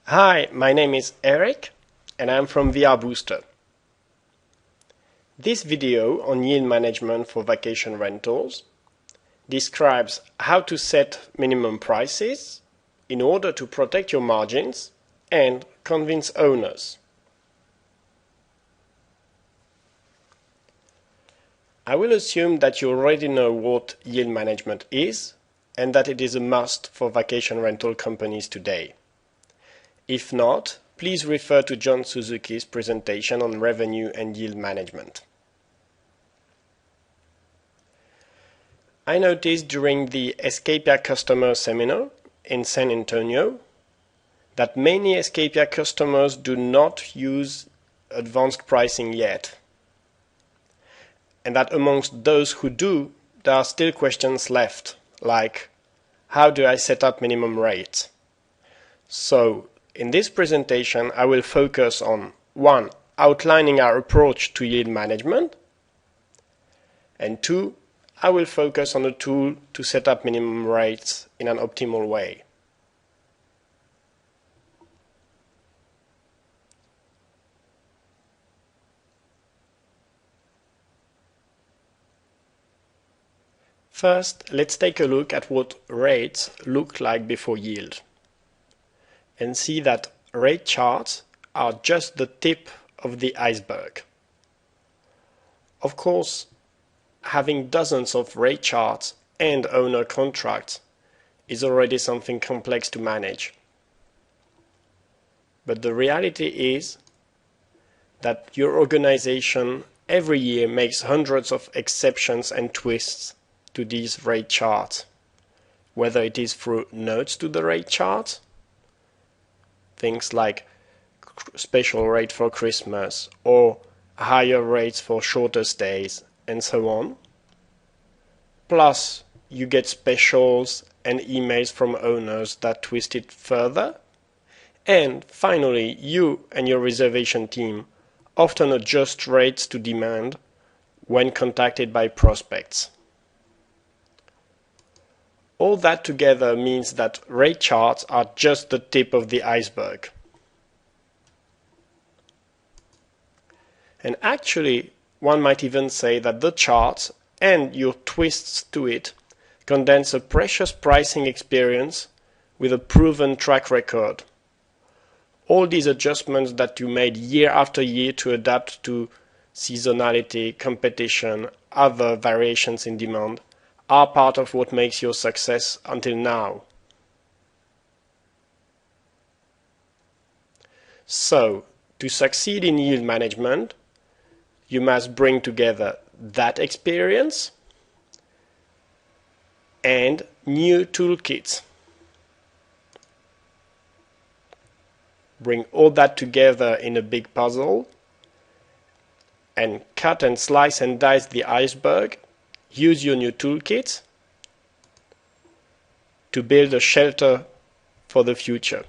Hi, my name is Eric and I'm from VR Booster. This video on yield management for vacation rentals describes how to set minimum prices in order to protect your margins and convince owners. I will assume that you already know what yield management is and that it is a must for vacation rental companies today. If not, please refer to John Suzuki's presentation on revenue and yield management. I noticed during the Escapia customer seminar in San Antonio that many Escapia customers do not use advanced pricing yet, and that amongst those who do, there are still questions left, like how do I set up minimum rates? So, in this presentation, I will focus on 1. Outlining our approach to yield management, and 2. I will focus on a tool to set up minimum rates in an optimal way. First, let's take a look at what rates look like before yield, and see that rate charts are just the tip of the iceberg. Of course, having dozens of rate charts and owner contracts is already something complex to manage. But the reality is that your organization every year makes hundreds of exceptions and twists to these rate charts, whether it is through notes to the rate chart, things like special rate for Christmas or higher rates for shorter stays and so on. Plus, you get specials and emails from owners that twist it further. And finally, you and your reservation team often adjust rates to demand when contacted by prospects. All that together means that rate charts are just the tip of the iceberg. And actually, one might even say that the charts and your twists to it condense a precious pricing experience with a proven track record. All these adjustments that you made year after year to adapt to seasonality, competition, other variations in demand are part of what makes your success until now. So, to succeed in yield management, you must bring together that experience and new toolkits. Bring all that together in a big puzzle and cut and slice and dice the iceberg. Use your new toolkits to build a shelter for the future.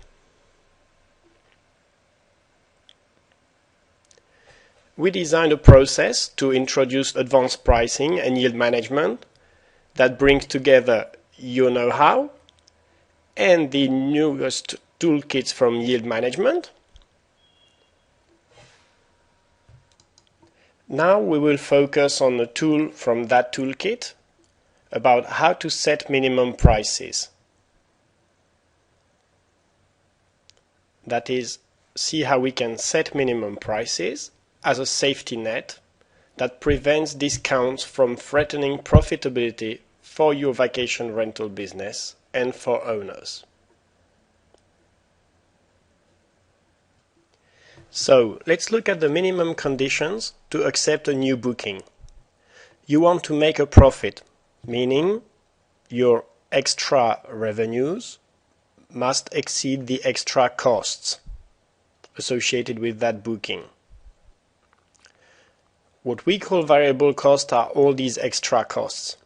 We designed a process to introduce advanced pricing and yield management that brings together your know-how and the newest toolkits from yield management. Now we will focus on a tool from that toolkit about how to set minimum prices. That is, see how we can set minimum prices as a safety net that prevents discounts from threatening profitability for your vacation rental business and for owners. So, let's look at the minimum conditions to accept a new booking. You want to make a profit, meaning your extra revenues must exceed the extra costs associated with that booking. What we call variable costs are all these extra costs.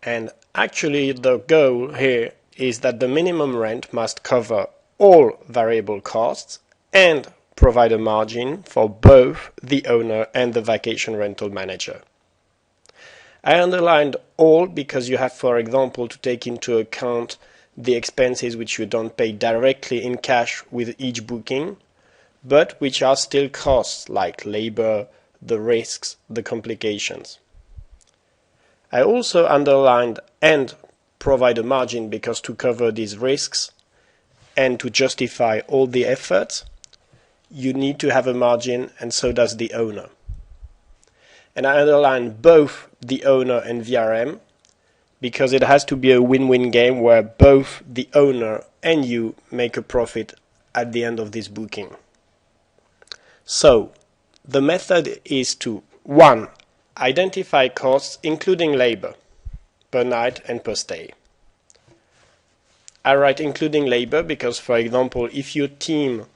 And actually the goal here is that the minimum rent must cover all variable costs and provide a margin for both the owner and the vacation rental manager. I underlined all because you have, for example, to take into account the expenses which you don't pay directly in cash with each booking, but which are still costs like labor, the risks, the complications. I also underlined and provide a margin because to cover these risks and to justify all the efforts, you need to have a margin, and so does the owner. And I underline both the owner and VRM because it has to be a win-win game where both the owner and you make a profit at the end of this booking. So, the method is to 1. Identify costs including labor, per night and per stay. I write including labor because, for example, if your team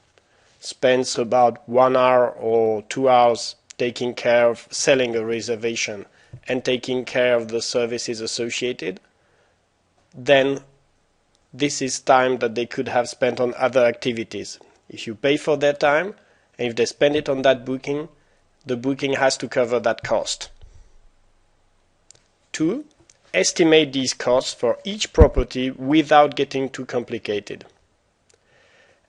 spends about 1 hour or 2 hours taking care of selling a reservation and taking care of the services associated, then this is time that they could have spent on other activities. If you pay for their time, and if they spend it on that booking, the booking has to cover that cost. 2. Estimate these costs for each property without getting too complicated.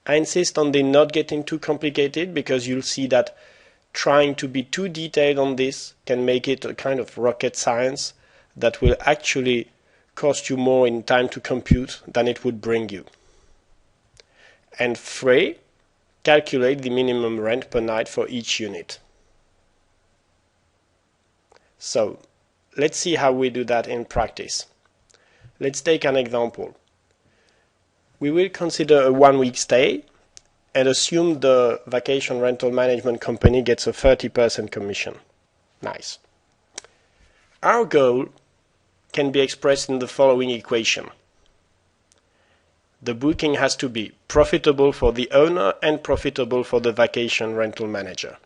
I insist on the not getting too complicated because you'll see that trying to be too detailed on this can make it a kind of rocket science that will actually cost you more in time to compute than it would bring you. And 3. Calculate the minimum rent per night for each unit. So, let's see how we do that in practice. Let's take an example. We will consider a 1-week stay and assume the vacation rental management company gets a 30% commission. Nice. Our goal can be expressed in the following equation. The booking has to be profitable for the owner and profitable for the vacation rental manager.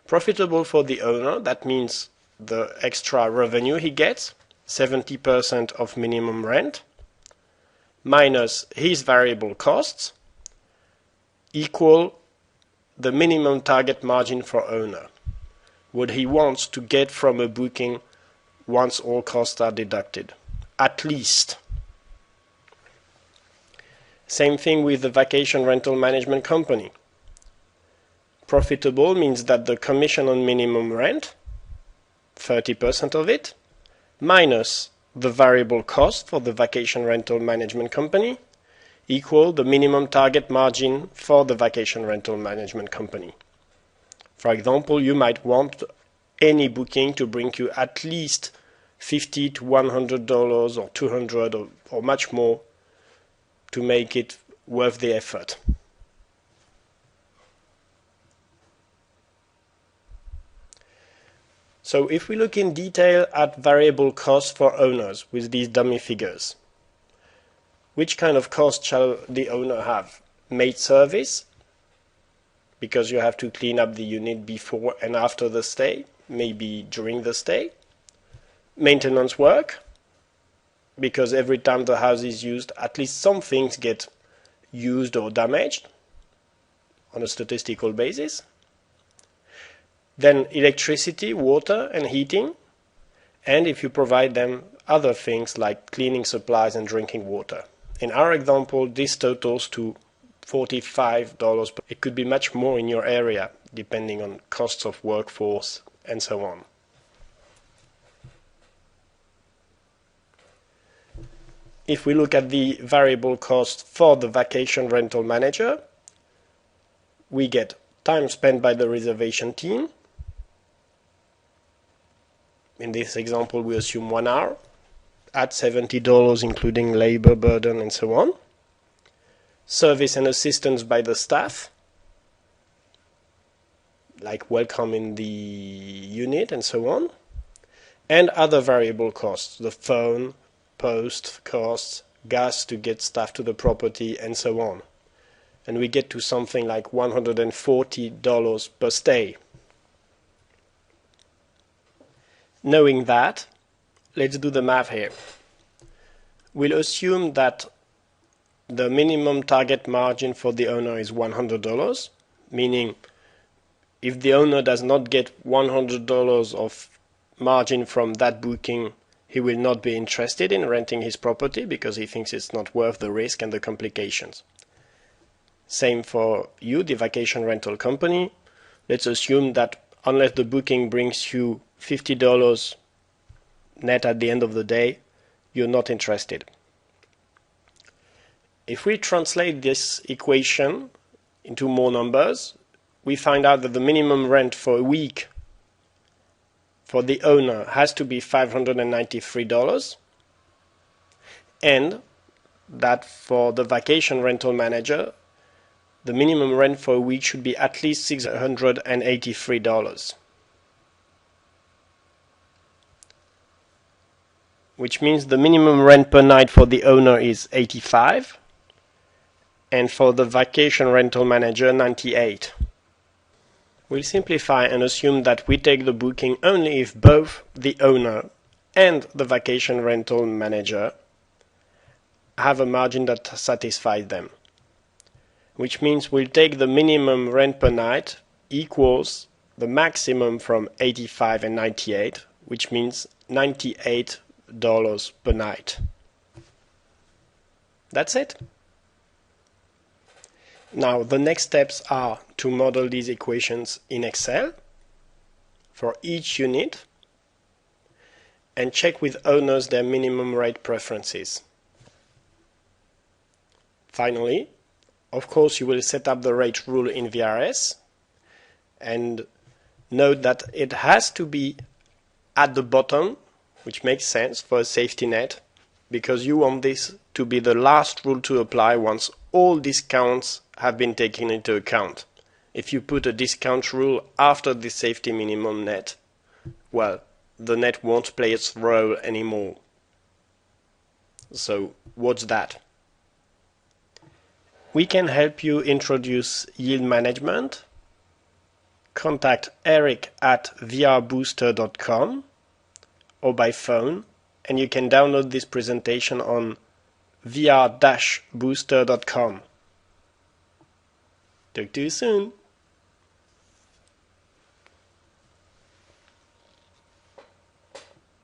Profitable for the owner, that means the extra revenue he gets, 70% of minimum rent, minus his variable costs, equal the minimum target margin for owner, what he wants to get from a booking once all costs are deducted, at least. Same thing with the vacation rental management company. Profitable means that the commission on minimum rent, 30% of it, minus the variable cost for the vacation rental management company, equal the minimum target margin for the vacation rental management company. For example, you might want any booking to bring you at least $50 to $100 or $200 or much more to make it worth the effort. So if we look in detail at variable costs for owners with these dummy figures, which kind of cost shall the owner have? Maid service, because you have to clean up the unit before and after the stay, maybe during the stay. Maintenance work, because every time the house is used, at least some things get used or damaged on a statistical basis. Then electricity, water and heating, and if you provide them other things like cleaning supplies and drinking water. In our example, this totals to $45, but it could be much more in your area, depending on costs of workforce and so on. If we look at the variable cost for the vacation rental manager, we get time spent by the reservation team. In this example, we assume 1 hour at $70, including labor burden and so on. Service and assistance by the staff, like welcoming the unit and so on. And other variable costs, the phone, post costs, gas to get staff to the property, and so on. And we get to something like $140 per stay. Knowing that, let's do the math here. We'll assume that the minimum target margin for the owner is $100, meaning if the owner does not get $100 of margin from that booking, He will not be interested in renting his property because he thinks it's not worth the risk and the complications. Same for you, the vacation rental company. Let's assume that unless the booking brings you $50 net at the end of the day, you're not interested. If we translate this equation into more numbers, we find out that the minimum rent for a week for the owner has to be $593, and that for the vacation rental manager, the minimum rent for a week should be at least $683, which means the minimum rent per night for the owner is $85, and for the vacation rental manager, $98. We'll simplify and assume that we take the booking only if both the owner and the vacation rental manager have a margin that satisfies them, which means we'll take the minimum rent per night equals the maximum from 85 and 98, which means $98 per night. That's it. Now the next steps are to model these equations in Excel for each unit and check with owners their minimum rate preferences. Finally, of course, you will set up the rate rule in VRS and note that it has to be at the bottom, which makes sense for a safety net, because you want this to be the last rule to apply once all discounts have been taken into account. If you put a discount rule after the safety minimum net, well, the net won't play its role anymore. So what's that? We can help you introduce yield management. Contact Eric at vrbooster.com or by phone, and you can download this presentation on vr-booster.com. Talk to you soon.